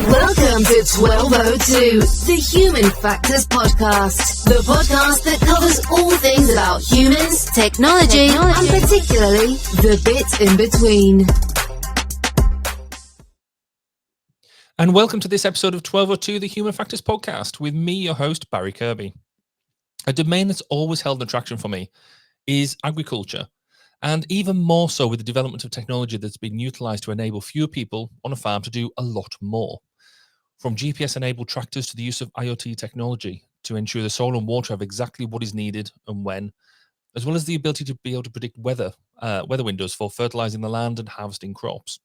Welcome to 1202, the Human Factors Podcast, the podcast that covers all things about humans, technology, and particularly the bits in between. And welcome to this episode of 1202, the Human Factors Podcast, with me, your host, Barry Kirby. A domain that's always held an attraction for me is agriculture, and even more so with the development of technology that's been utilised to enable fewer people on a farm to do a lot more. From GPS-enabled tractors to the use of IoT technology to ensure the soil and water have exactly what is needed and when, as well as the ability to be able to predict weather windows for fertilising the land and harvesting crops.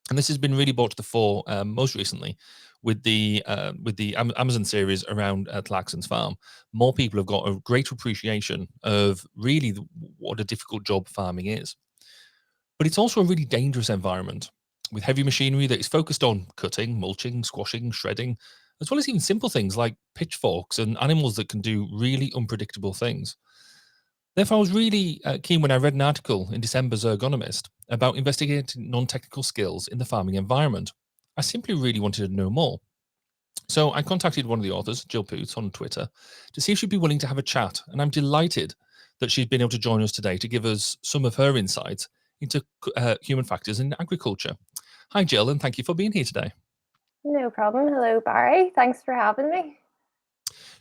And this has been really brought to the fore most recently with the Amazon series around Tlaxon's farm. More people have got a greater appreciation of really what a difficult job farming is. But it's also a really dangerous environment with heavy machinery that is focused on cutting, mulching, squashing, shredding, as well as even simple things like pitchforks and animals that can do really unpredictable things. Therefore, I was really keen when I read an article in December's Ergonomist about investigating non-technical skills in the farming environment. I simply really wanted to know more. So I contacted one of the authors, Jill Poots, on Twitter to see if she'd be willing to have a chat. And I'm delighted that she's been able to join us today to give us some of her insights into human factors in agriculture. Hi, Jill, and thank you for being here today. No problem. Hello, Barry. Thanks for having me.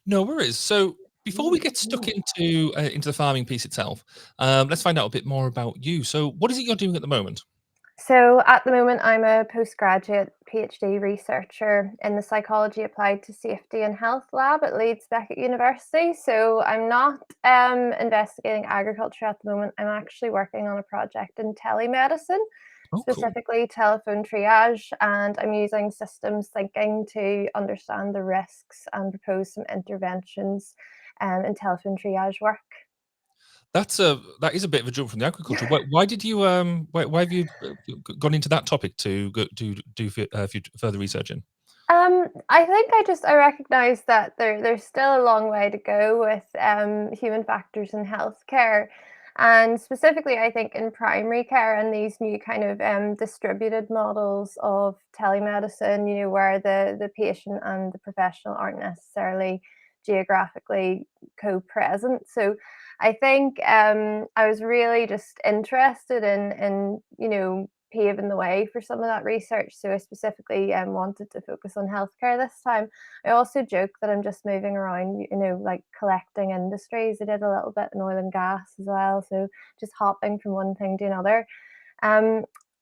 No worries. So before we get stuck into the farming piece itself, let's find out a bit more about you. So what is it you're doing at the moment? So at the moment, I'm a postgraduate PhD researcher in the Psychology Applied to Safety and Health Lab at Leeds Beckett University. So I'm not investigating agriculture at the moment. I'm actually working on a project in telemedicine, specifically telephone triage, and I'm using systems thinking to understand the risks and propose some interventions in telephone triage work. That is a bit of a jump from the agriculture. Why did you why have you gone into that topic to do further research in? I think I recognise that there's still a long way to go with human factors in healthcare, and specifically I think in primary care and these new kind of distributed models of telemedicine, you know, where the patient and the professional aren't necessarily geographically co-present. So I think I was really just interested in you know, paving the way for some of that research. So I specifically wanted to focus on healthcare this time. I also joke that I'm just moving around, you know, like collecting industries. I did a little bit in oil and gas as well. So just hopping from one thing to another.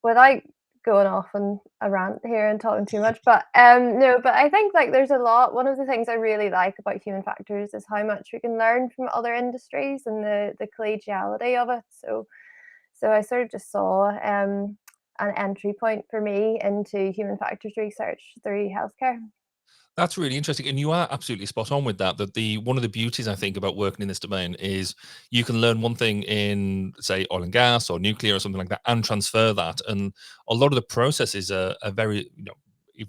Without going off on a rant here and talking too much, but no, but I think like there's a lot. One of the things I really like about human factors is how much we can learn from other industries and the collegiality of it. So I sort of just saw an entry point for me into human factors research through healthcare. That's really interesting, and you are absolutely spot on with that. That one of the beauties I think about working in this domain is you can learn one thing in, say, oil and gas or nuclear or something like that, and transfer that. And a lot of the processes are very, you know,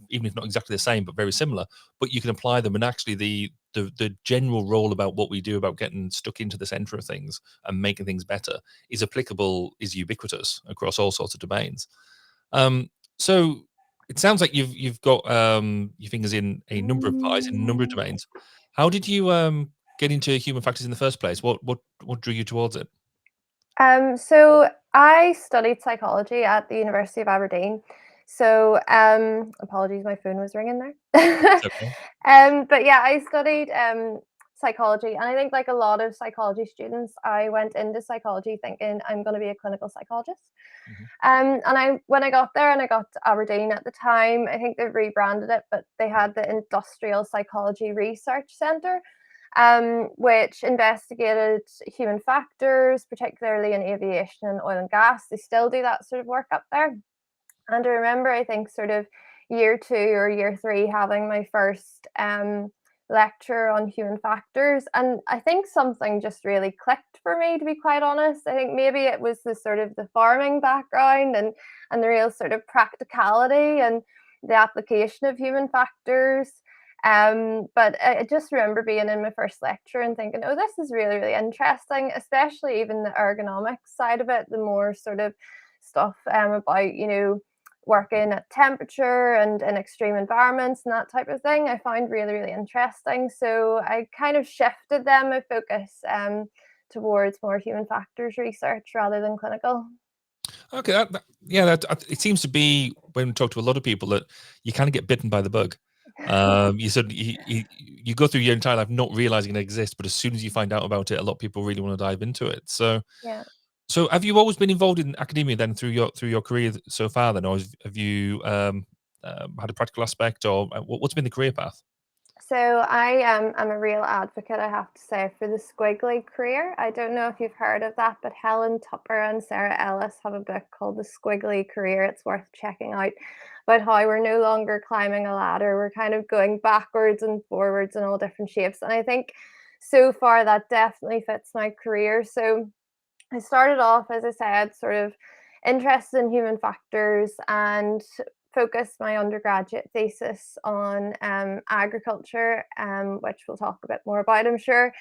even if not exactly the same, but very similar. But you can apply them, and actually the general role about what we do about getting stuck into the center of things and making things better is applicable, is ubiquitous across all sorts of domains. So it sounds like you've got your fingers in a number of pies in a number of domains. How did you get into human factors in the first place? What drew you towards it? So I studied psychology at the University of Aberdeen. So apologies, my phone was ringing there. It's okay. But yeah, I studied psychology, and I think like a lot of psychology students, I went into psychology thinking I'm going to be a clinical psychologist. And when I got there and I got to Aberdeen at the time, I think they've rebranded it, but they had the Industrial Psychology Research Centre, which investigated human factors, particularly in aviation and oil and gas. They still do that sort of work up there. And I remember, I think, sort of year 2 or year 3 having my first lecture on human factors, and I think something just really clicked for me, to be quite honest. I think maybe it was the sort of the farming background and the real sort of practicality and the application of human factors. But I just remember being in my first lecture and thinking, oh, this is really, really interesting, especially even the ergonomics side of it, the more sort of stuff about, you know, working at temperature and in extreme environments and that type of thing, I found really, really interesting. So I kind of shifted then my focus towards more human factors research rather than clinical. Okay, it seems to be when we talk to a lot of people that you kind of get bitten by the bug. You said you go through your entire life not realizing it exists, but as soon as you find out about it, a lot of people really want to dive into it. So, Yeah. so have you always been involved in academia then through your career so far? Then, or have you had a practical aspect, or what's been the career path? So I am a real advocate, I have to say, for the squiggly career. I don't know if you've heard of that, but Helen Tupper and Sarah Ellis have a book called The Squiggly Career. It's worth checking out, about how we're no longer climbing a ladder. We're kind of going backwards and forwards in all different shapes. And I think so far that definitely fits my career. So I started off, as I said, sort of interested in human factors and focused my undergraduate thesis on agriculture, which we'll talk a bit more about, I'm sure.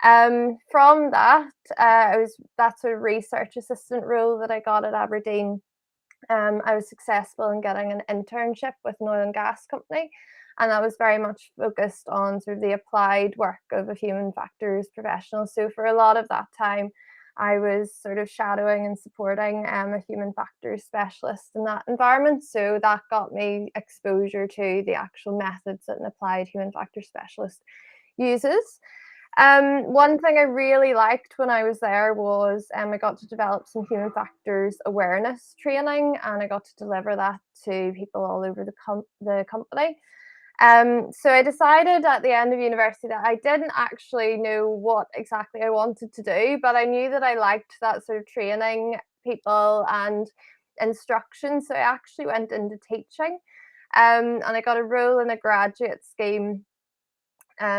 From that, I was that sort of research assistant role that I got at Aberdeen. I was successful in getting an internship with an oil and gas company, and that was very much focused on sort of the applied work of a human factors professional. So for a lot of that time, I was sort of shadowing and supporting a human factors specialist in that environment. So that got me exposure to the actual methods that an applied human factors specialist uses. One thing I really liked when I was there was I got to develop some human factors awareness training, and I got to deliver that to people all over the company. So I decided at the end of university that I didn't actually know what exactly I wanted to do, but I knew that I liked that sort of training people and instruction. So I actually went into teaching, and I got a role in a graduate scheme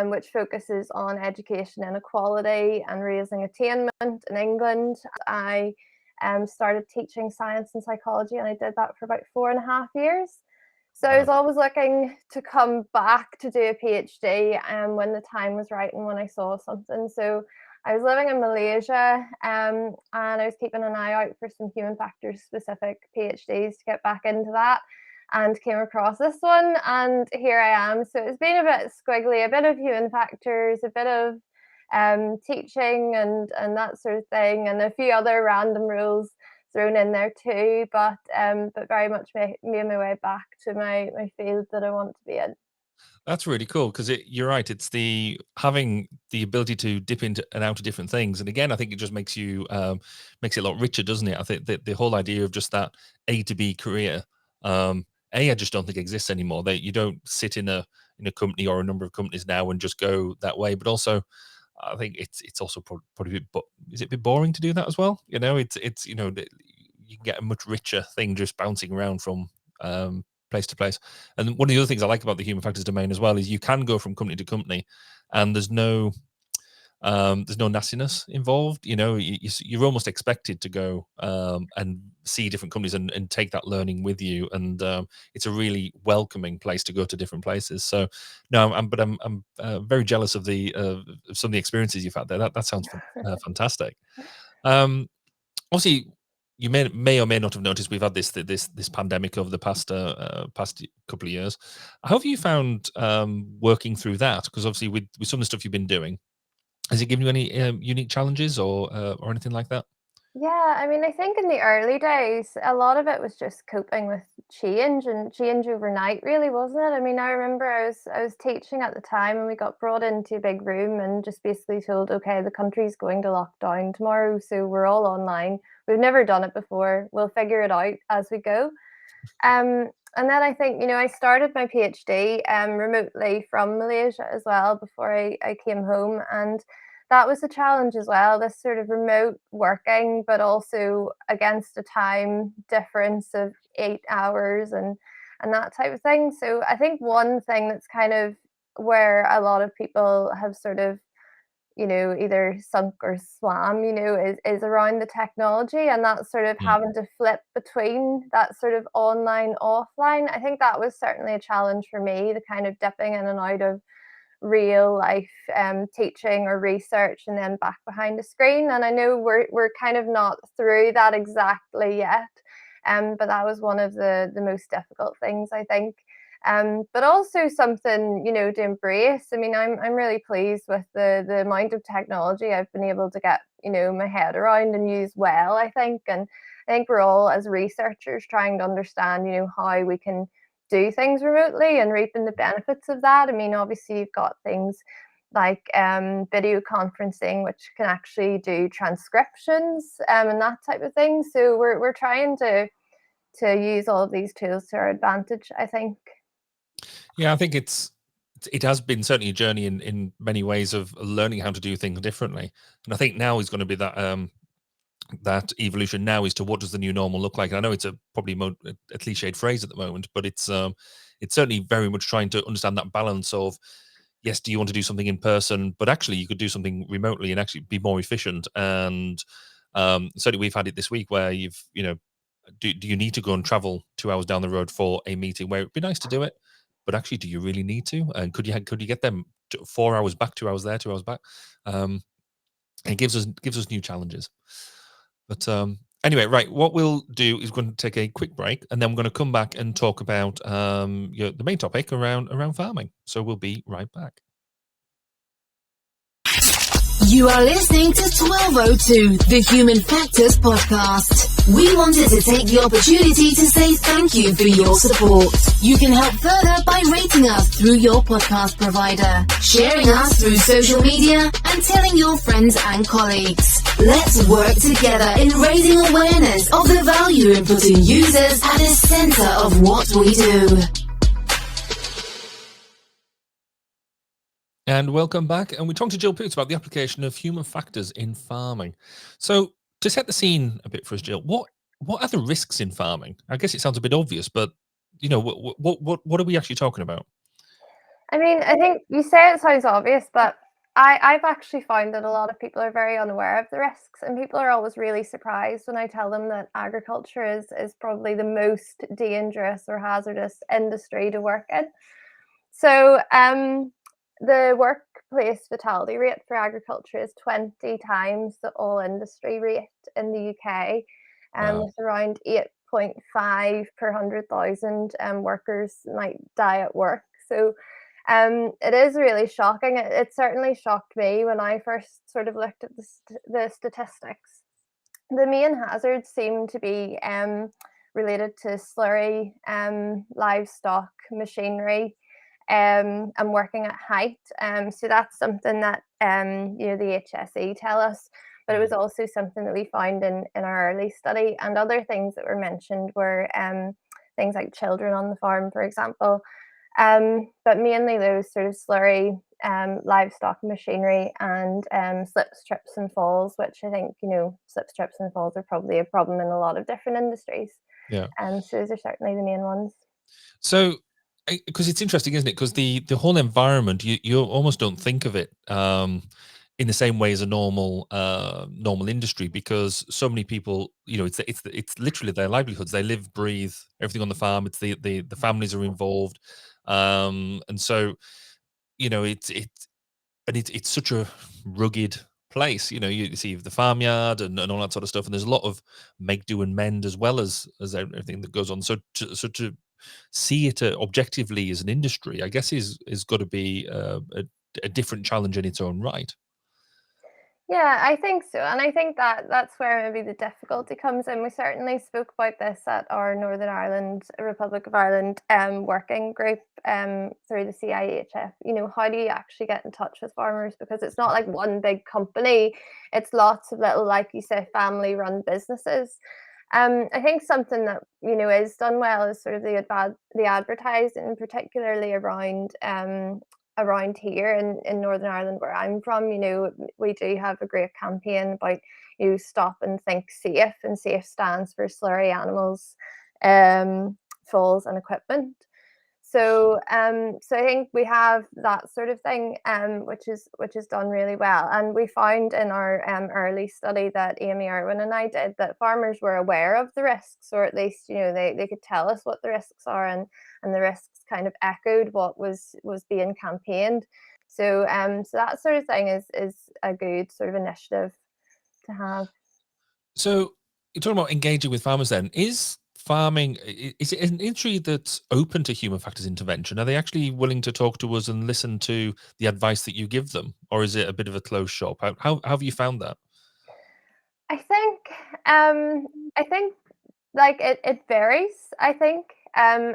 which focuses on education inequality and raising attainment in England. I started teaching science and psychology, and I did that for about 4.5 years. So I was always looking to come back to do a PhD when the time was right and when I saw something. So I was living in Malaysia and I was keeping an eye out for some human factors specific PhDs to get back into that, and came across this one, and here I am. So it's been a bit squiggly, a bit of human factors, a bit of teaching and that sort of thing, and a few other random roles thrown in there too, but very much made my way back to my field that I want to be in. That's really cool because you're right. It's the having the ability to dip into and out of different things, and again, I think it just makes you makes it a lot richer, doesn't it? I think the whole idea of just that A to B career, I just don't think exists anymore. That you don't sit in a company or a number of companies now and just go that way. But also, I think it's also probably a bit, is it a bit boring to do that as well? It's you can get a much richer thing just bouncing around from place to place. And one of the other things I like about the human factors domain as well is you can go from company to company, and there's no nastiness involved. You're almost expected to go and see different companies and take that learning with you, and it's a really welcoming place to go to different places. So no, I'm very jealous of the of some of the experiences you've had there. That sounds fantastic. Obviously, you may or may not have noticed we've had this pandemic over the past couple of years. How have you found working through that? Because obviously, with some of the stuff you've been doing, has it given you any unique challenges or anything like that? Yeah, I mean, I think in the early days, a lot of it was just coping with change and change overnight, really, wasn't it? I mean, I remember I was teaching at the time, and we got brought into a big room and just basically told, okay, the country's going to lock down tomorrow, so we're all online. We've never done it before. We'll figure it out as we go. And then I think, I started my PhD remotely from Malaysia as well before I came home. And that was a challenge as well, this sort of remote working, but also against a time difference of 8 hours and that type of thing. So I think one thing that's kind of where a lot of people have sort of either sunk or swam, is around the technology and that sort of Mm. having to flip between that sort of online, offline. I think that was certainly a challenge for me, the kind of dipping in and out of real life teaching or research and then back behind the screen. And I know we're kind of not through that exactly yet. But that was one of the most difficult things, I think. But also something, to embrace. I mean, I'm really pleased with the amount of technology I've been able to get, my head around and use well, I think. And I think we're all, as researchers, trying to understand, how we can do things remotely and reaping the benefits of that. I mean, obviously you've got things like video conferencing, which can actually do transcriptions and that type of thing. So we're trying to use all of these tools to our advantage, I think. Yeah, I think it has been certainly a journey in many ways of learning how to do things differently. And I think now is going to be that evolution now as to what does the new normal look like. And I know it's probably a cliched phrase at the moment, but it's certainly very much trying to understand that balance of, yes, do you want to do something in person, but actually you could do something remotely and actually be more efficient. And certainly we've had it this week where do you need to go and travel 2 hours down the road for a meeting where it'd be nice to do it, but actually, do you really need to? And could you get them 4 hours back, 2 hours there, 2 hours back? It gives us new challenges. But anyway, right, what we'll do is going to take a quick break, and then we're going to come back and talk about the main topic around farming. So we'll be right back. You are listening to 1202, the Human Factors podcast. We wanted to take the opportunity to say thank you for your support. You can help further by rating us through your podcast provider, sharing us through social media, and telling your friends and colleagues. Let's work together in raising awareness of the value in putting users at the center of what we do. And welcome back. And we talked to Jill Poots about the application of human factors in farming. So to set the scene a bit for us, Jill, what are the risks in farming? I guess it sounds a bit obvious, but what are we actually talking about? I mean, I think you say it sounds obvious, but I've actually found that a lot of people are very unaware of the risks, and people are always really surprised when I tell them that agriculture is probably the most dangerous or hazardous industry to work in. So the workplace fatality rate for agriculture is 20 times the all industry rate in the UK, Wow. with around 8.5 per 100,000 workers might die at work. So it is really shocking. It certainly shocked me when I first sort of looked at the statistics. The main hazards seem to be related to slurry, livestock, machinery, and working at height. So that's something that the HSE tell us, but it was also something that we found in our early study. And other things that were mentioned were things like children on the farm, for example. But mainly those sort of slurry, livestock, machinery, and slips, trips, and falls, which I think slips, trips, and falls are probably a problem in a lot of different industries. Yeah. So those are certainly the main ones. So, because it's interesting, isn't it? Because the whole environment, you almost don't think of it in the same way as a normal industry, because so many people, it's literally their livelihoods. They live, breathe everything on the farm. It's the families are involved, and so it's such a rugged place. You see the farmyard and all that sort of stuff, and there's a lot of make do and mend as well as everything that goes on. So to see it objectively as an industry, I guess is got to be a different challenge in its own right. Yeah, I think so. And I think that that's where maybe the difficulty comes in. We certainly spoke about this at our Northern Ireland, Republic of Ireland working group through the CIHF. How do you actually get in touch with farmers? Because it's not like one big company, it's lots of little, like you say, family run businesses. I think something that is done well is sort of the advertising, particularly around here in Northern Ireland, where I'm from. We do have a great campaign about stop and think safe, and safe stands for slurry, animals, falls, and equipment. So I think we have that sort of thing, which is done really well. And we found in our early study that Amy Irwin and I did, that farmers were aware of the risks, or at least they could tell us what the risks are, and the risks kind of echoed what was being campaigned. So so that sort of thing is a good sort of initiative to have. So you're talking about engaging with farmers. Then is farming, is it an industry that's open to human factors intervention? Are they actually willing to talk to us and listen to the advice that you give them, or is it a bit of a closed shop? How have you found that? I think I think like it varies. I think we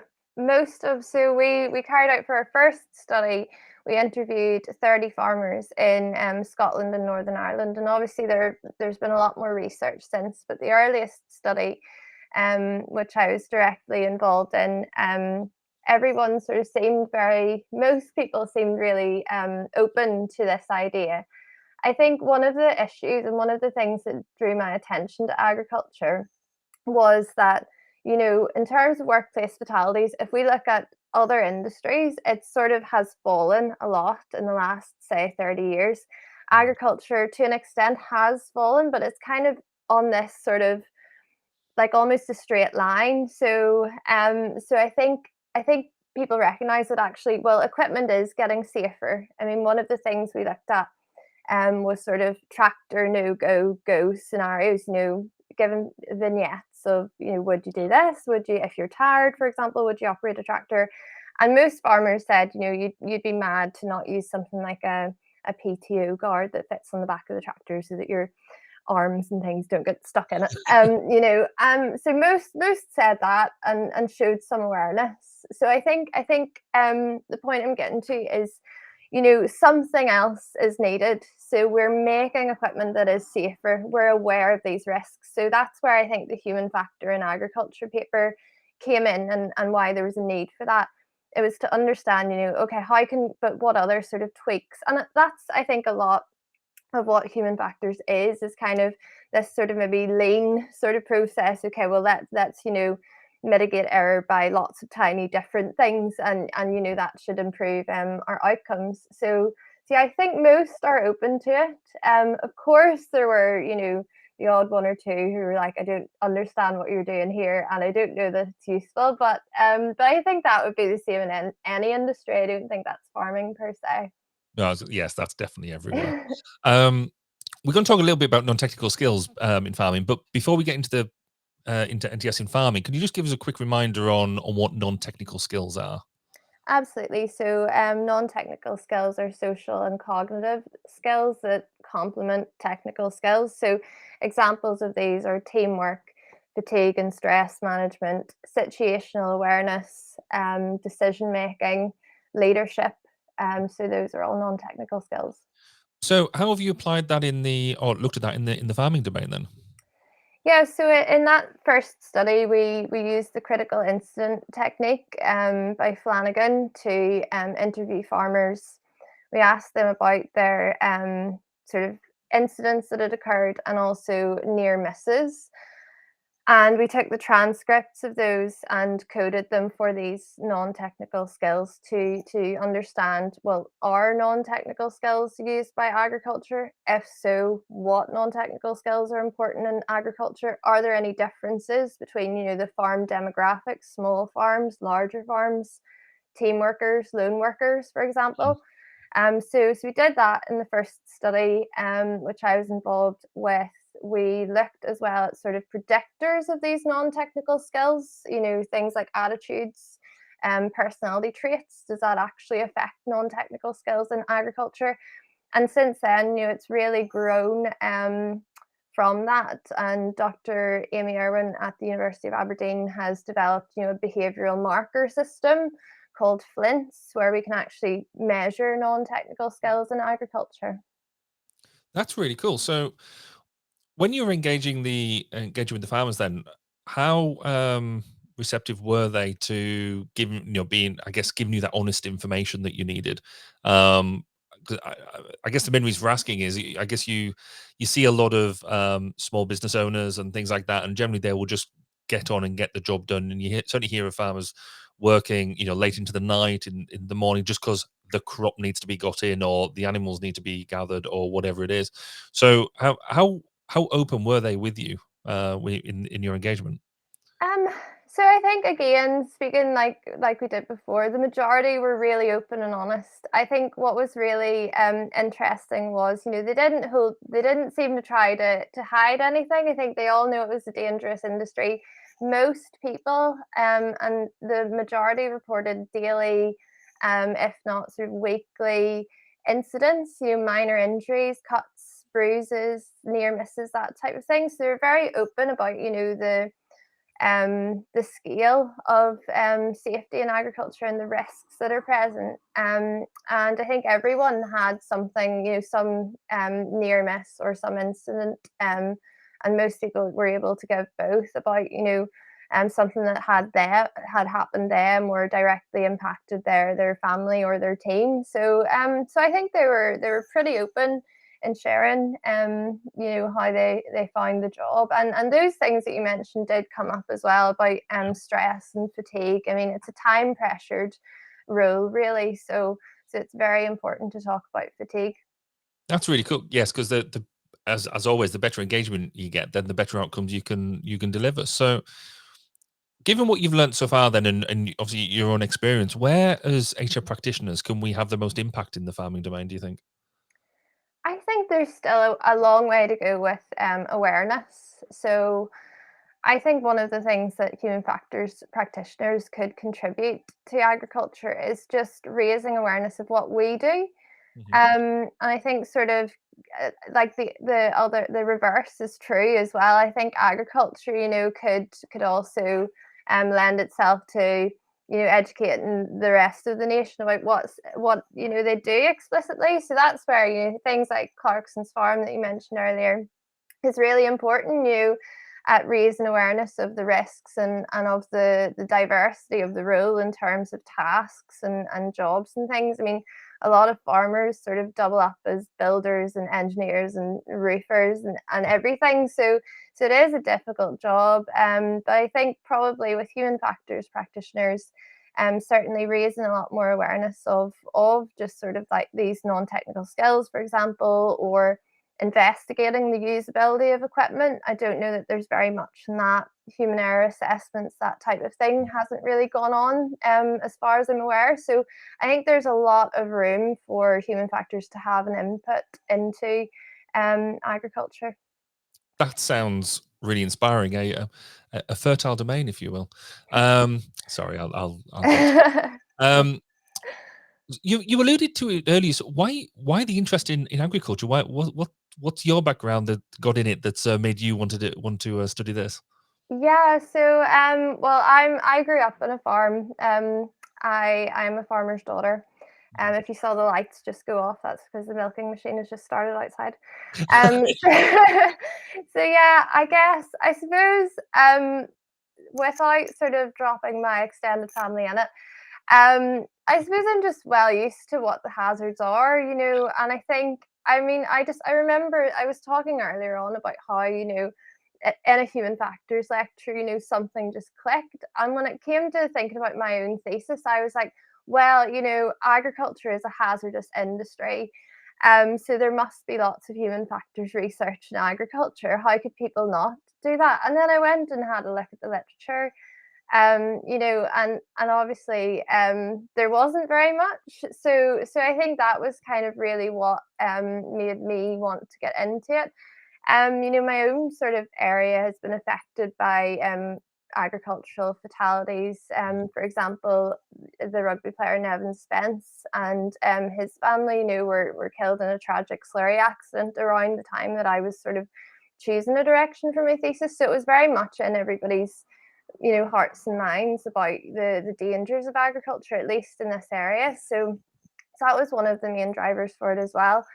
carried out for our first study, we interviewed 30 farmers in Scotland and Northern Ireland, and obviously there's been a lot more research since, but the earliest study, which I was directly involved in, everyone sort of seemed most people seemed really open to this idea. I think one of the issues and one of the things that drew my attention to agriculture was that, in terms of workplace fatalities, if we look at other industries, it sort of has fallen a lot in the last, say, 30 years. Agriculture, to an extent, has fallen, but it's kind of on this sort of like almost a straight line. So I think people recognize that actually, well, equipment is getting safer. I mean, one of the things we looked at was sort of tractor no go go scenarios, given vignettes of, would you do this? Would you, if you're tired, for example, would you operate a tractor? And most farmers said, you'd be mad to not use something like a PTO guard that fits on the back of the tractor so that your arms and things don't get stuck in it. So most said that and showed some awareness. So I think the point I'm getting to is, something else is needed. So we're making equipment that is safer. We're aware of these risks. So that's where I think the human factor in agriculture paper came in, and why there was a need for that. It was to understand, okay, but what other sort of tweaks? And that's, I think, a lot of what human factors is kind of this sort of maybe lean sort of process. Okay, well, let's mitigate error by lots of tiny different things, and that should improve our outcomes. So yeah, I think most are open to it. Of course there were the odd one or two who were like, I don't understand what you're doing here, and I don't know that it's useful, but I think that would be the same in any industry. I don't think that's farming per se. No, yes, that's definitely everywhere. We're going to talk a little bit about non-technical skills in farming, but before we get into the into NTS in farming, can you just give us a quick reminder on what non-technical skills are? Absolutely. So, non-technical skills are social and cognitive skills that complement technical skills. So, examples of these are teamwork, fatigue and stress management, situational awareness, decision making, leadership. So, those are all non-technical skills. So, how have you applied that or looked at that in the farming domain then? Yeah, so in that first study, we used the critical incident technique by Flanagan to interview farmers. We asked them about their sort of incidents that had occurred and also near misses. And we took the transcripts of those and coded them for these non-technical skills to understand, well, are non-technical skills used by agriculture? If so, what non-technical skills are important in agriculture? Are there any differences between, the farm demographics, small farms, larger farms, team workers, lone workers, for example? So we did that in the first study, which I was involved with. We looked as well at sort of predictors of these non-technical skills, things like attitudes, personality traits. Does that actually affect non-technical skills in agriculture? And since then, it's really grown from that. And Dr. Amy Irwin at the University of Aberdeen has developed, a behavioural marker system called FLINTS, where we can actually measure non-technical skills in agriculture. That's really cool. So, when you were engaging with the farmers, then how receptive were they to giving giving you that honest information that you needed? 'Cause I guess the main reason for asking is I guess you see a lot of small business owners and things like that, and generally they will just get on and get the job done. And certainly hear of farmers working, late into the night, in the morning, just because the crop needs to be got in, or the animals need to be gathered, or whatever it is. So how open were they with you in your engagement? Um, so I think, again, speaking like we did before, the majority were really open and honest. I think what was really interesting was, they didn't seem to try to hide anything. I think they all knew it was a dangerous industry. most people, and the majority reported daily, if not sort of weekly incidents, minor injuries, cuts, bruises, near misses, that type of thing. So they're very open about, the scale of safety in agriculture and the risks that are present. And I think everyone had something, some near miss or some incident. And most people were able to give both about, something that had happened to them or directly impacted their family or their team. So so I think they were pretty open in sharing how they found the job, and those things that you mentioned did come up as well about stress and fatigue. I mean, it's a time pressured role, really, so it's very important to talk about fatigue. That's really cool. Yes, because the as always, the better engagement you get, then the better outcomes you can deliver. So given what you've learned so far then, and obviously your own experience, where as HR practitioners can we have the most impact in the farming domain, do you think? I think there's still a long way to go with awareness. So I think one of the things that human factors practitioners could contribute to agriculture is just raising awareness of what we do. And I think sort of like the reverse is true as well. I think agriculture, could also lend itself to educating the rest of the nation about what they do explicitly. So that's where things like Clarkson's Farm that you mentioned earlier is really important. At raising awareness of the risks and of the diversity of the role in terms of tasks and jobs and things. I mean, a lot of farmers sort of double up as builders and engineers and roofers and everything. So it is a difficult job. But I think probably with human factors practitioners, certainly raising a lot more awareness of just sort of like these non-technical skills, for example, or investigating the usability of equipment. I don't know that there's very much in that. Human error assessments, that type of thing hasn't really gone on as far as I'm aware. So I think there's a lot of room for human factors to have an input into agriculture. That sounds really inspiring. A fertile domain, if you will. Sorry, I'll get you alluded to it earlier. So why the interest in agriculture? What's your background that got in it that's made you want to study this? Yeah, so well, I grew up on a farm. I'm a farmer's daughter. If you saw the lights just go off, that's because the milking machine has just started outside. So yeah, I suppose without sort of dropping my extended family in it, I suppose I'm just well used to what the hazards are, and I think, I mean, I remember I was talking earlier on about how, in a human factors lecture, something just clicked. And when it came to thinking about my own thesis, I was like, well, agriculture is a hazardous industry. So there must be lots of human factors research in agriculture. How could people not do that? And then I went and had a look at the literature, and obviously there wasn't very much. So I think that was kind of really what made me want to get into it. My own sort of area has been affected by agricultural fatalities. For example, the rugby player Nevin Spence and his family, were killed in a tragic slurry accident around the time that I was sort of choosing a direction for my thesis. So it was very much in everybody's hearts and minds about the dangers of agriculture, at least in this area. So that was one of the main drivers for it as well.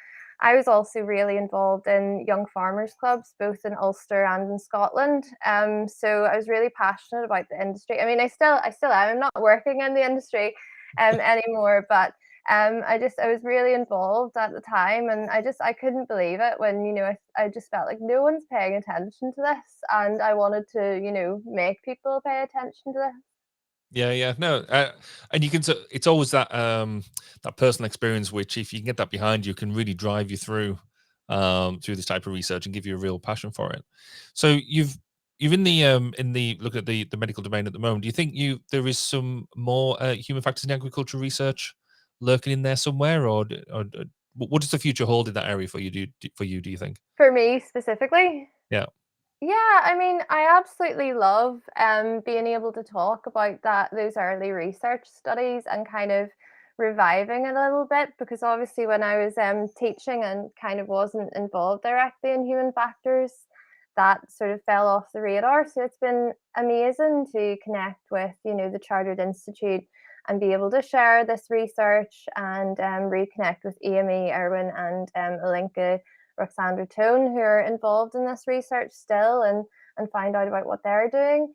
I was also really involved in young farmers clubs, both in Ulster and in Scotland. So I was really passionate about the industry. I mean, I still am. I'm not working in the industry anymore, but I was really involved at the time, and I couldn't believe it when I just felt like no one's paying attention to this, and I wanted to make people pay attention to this. Yeah, no, and you can. It's always that that personal experience, which if you can get that behind you, can really drive you through this type of research and give you a real passion for it. So you've in the look at the medical domain at the moment. Do you think there is some more human factors in agriculture research lurking in there somewhere, or what does the future hold in that area for you? Do you think? For me specifically? Yeah. Yeah, I mean, I absolutely love being able to talk about those early research studies and kind of reviving a little bit, because obviously when I was teaching and kind of wasn't involved directly in human factors, that sort of fell off the radar. So it's been amazing to connect with, the Chartered Institute and be able to share this research and reconnect with Amy Irwin and Alinka Roxandra Tone, who are involved in this research still, and find out about what they're doing.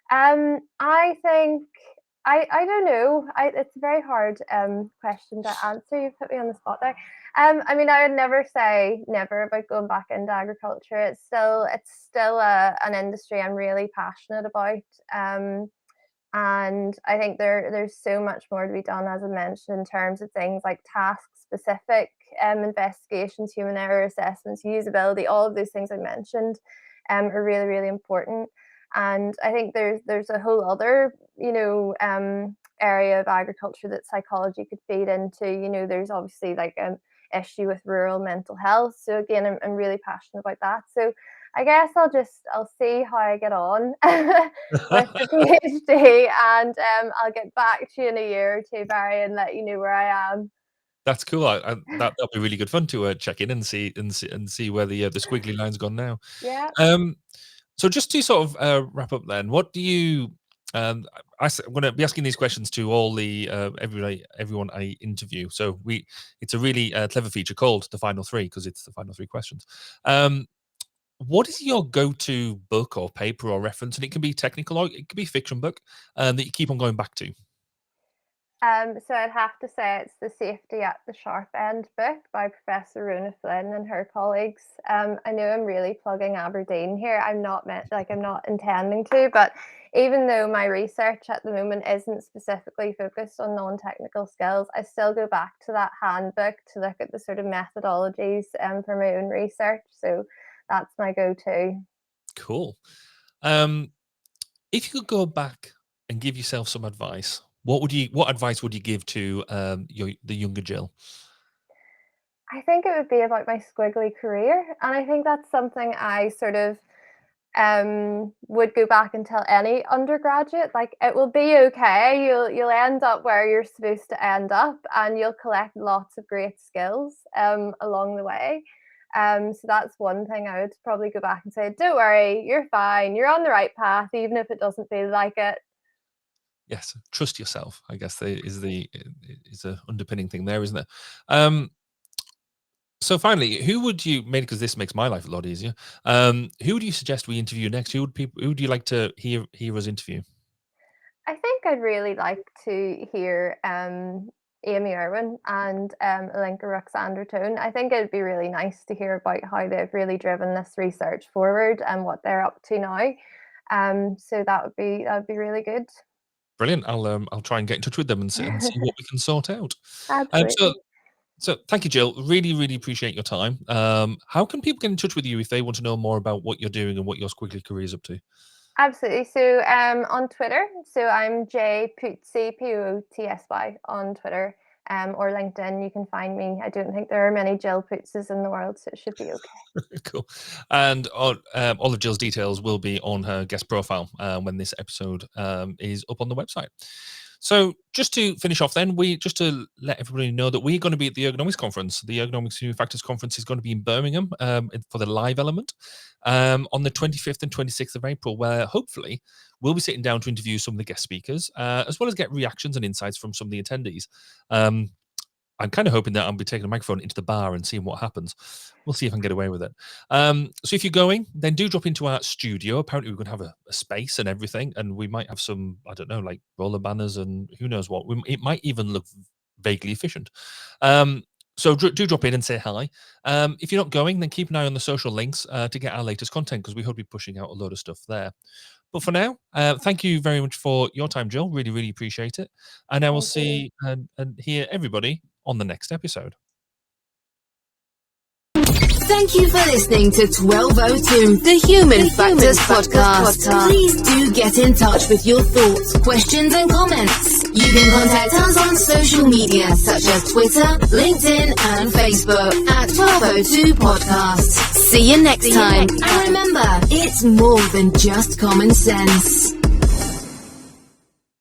I think I don't know. It's a very hard question to answer. You put me on the spot there. I mean, I would never say never about going back into agriculture. It's still an industry I'm really passionate about. And I think there's so much more to be done, as I mentioned, in terms of things like task specific investigations, human error assessments, usability, all of those things I mentioned are really, really important. And I think there's a whole other, area of agriculture that psychology could feed into. There's obviously like an issue with rural mental health. So again, I'm really passionate about that. So I guess I'll see how I get on with the PhD, and I'll get back to you in a year or two, Barry, and let you know where I am. That's cool. That'll be really good fun to check in and see where the squiggly line's gone now. Yeah. So just to sort of wrap up, then, what do you? I'm going to be asking these questions to all the everyone I interview. So it's a really clever feature called the final three, because it's the final three questions. What is your go-to book or paper or reference? And it can be technical or it could be fiction book that you keep on going back to. So I'd have to say it's The Safety at the Sharp End book by Professor Rona Flynn and her colleagues. I know I'm really plugging Aberdeen here. I'm not intending to, but even though my research at the moment isn't specifically focused on non-technical skills, I still go back to that handbook to look at the sort of methodologies for my own research. So that's my go-to. Cool. If you could go back and give yourself some advice, what advice would you give to the younger Jill? I think it would be about my squiggly career. And I think that's something I sort of would go back and tell any undergraduate. Like, it will be okay. You'll end up where you're supposed to end up, and you'll collect lots of great skills along the way. So that's one thing I would probably go back and say, don't worry, you're fine. You're on the right path, even if it doesn't feel like it. Yes, trust yourself, I guess is a underpinning thing there, isn't it? So finally, who would you, mainly because this makes my life a lot easier, who would you suggest we interview next? Who would you like to hear us interview? I think I'd really like to hear Amy Irwin and Alinka Roxandra Tone. I think it'd be really nice to hear about how they've really driven this research forward and what they're up to now. So that would be really good. Brilliant. I'll try and get in touch with them and see what we can sort out. Absolutely. So thank you, Jill. Really, really appreciate your time. How can people get in touch with you if they want to know more about what you're doing and what your squiggly career is up to? Absolutely. So on Twitter, so I'm J Pootsy, Pootsy on Twitter, or LinkedIn. You can find me. I don't think there are many Jill Pootses in the world, so it should be okay. Cool. And all of Jill's details will be on her guest profile when this episode is up on the website. So just to finish off then, just to let everybody know that we're going to be at the Ergonomics Conference. The Ergonomics Human Factors Conference is going to be in Birmingham for the live element on the 25th and 26th of April, where hopefully we'll be sitting down to interview some of the guest speakers, as well as get reactions and insights from some of the attendees. I'm kind of hoping that I'll be taking a microphone into the bar and seeing what happens. We'll see if I can get away with it. So if you're going, then do drop into our studio. Apparently, we're going to have a space and everything, and we might have some, I don't know, like roller banners and who knows what. It might even look vaguely efficient. So do drop in and say hi. If you're not going, then keep an eye on the social links to get our latest content, because we hope to be pushing out a load of stuff there. But for now, thank you very much for your time, Jill. Really, really appreciate it. And I will see and hear everybody on the next episode. Thank you for listening to 1202, the Human Factors Podcast. Please do get in touch with your thoughts, questions, and comments. You can contact us on social media such as Twitter, LinkedIn, and Facebook at 1202 Podcast. See you next time. And remember, it's more than just common sense.